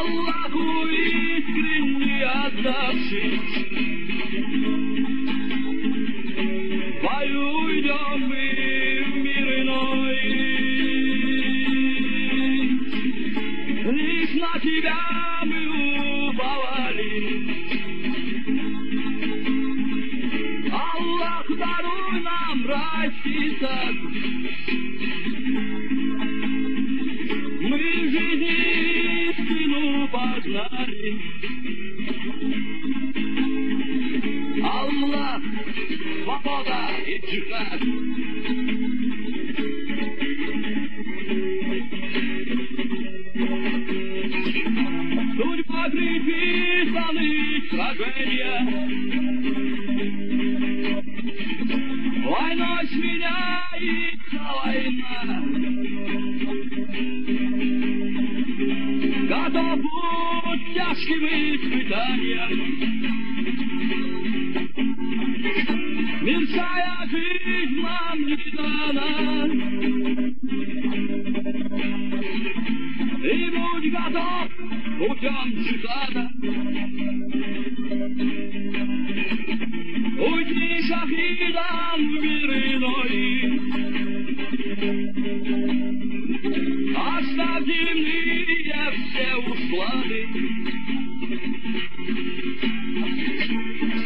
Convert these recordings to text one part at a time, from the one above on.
Аллаху искренне отдавшись, в бою идем мы в мир иной. Лишь на тебя мы уповали. Аллах, даруй нам райский сад. Мы в жизни истину познали. Аллах, свобода и джихад. Судьба приписаны сражения. Войной сменяется война. Готов путь тяжким испытаниям. Мирская жизнь нам не дана. И будь готов путем джихада. Уйди шахидам в мир иной. Оставь земные все усклады.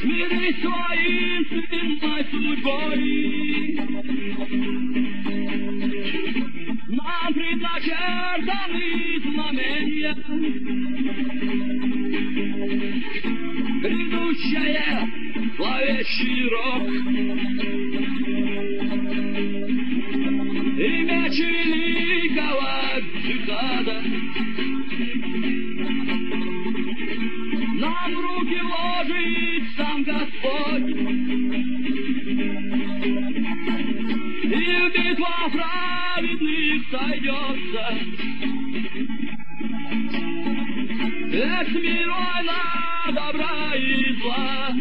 Смирись своим сынной судьбой. Нам предначертаны знамения. Грядущее зловещий рок. И меч великого джихада нам в руки ложит сам Господь. И битва праведных сойдется. Весь мир война добра и зла.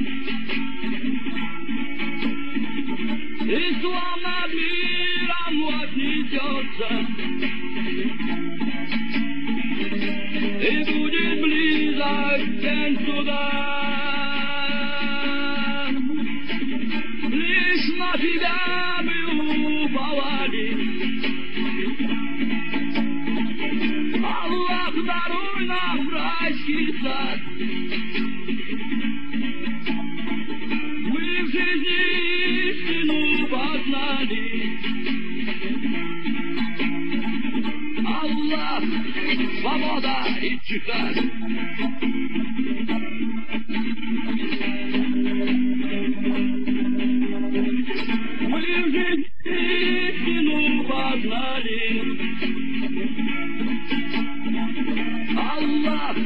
Ислам над миром вознесется. И будет близок день суда. Лишь на тебя мы уповали. Аллах, даруй нам райский сад. Мы в жизни истину познали. Аллах, свобода и джихад. Мы в жизни истину познали. Аллах,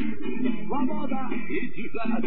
свобода и джихад.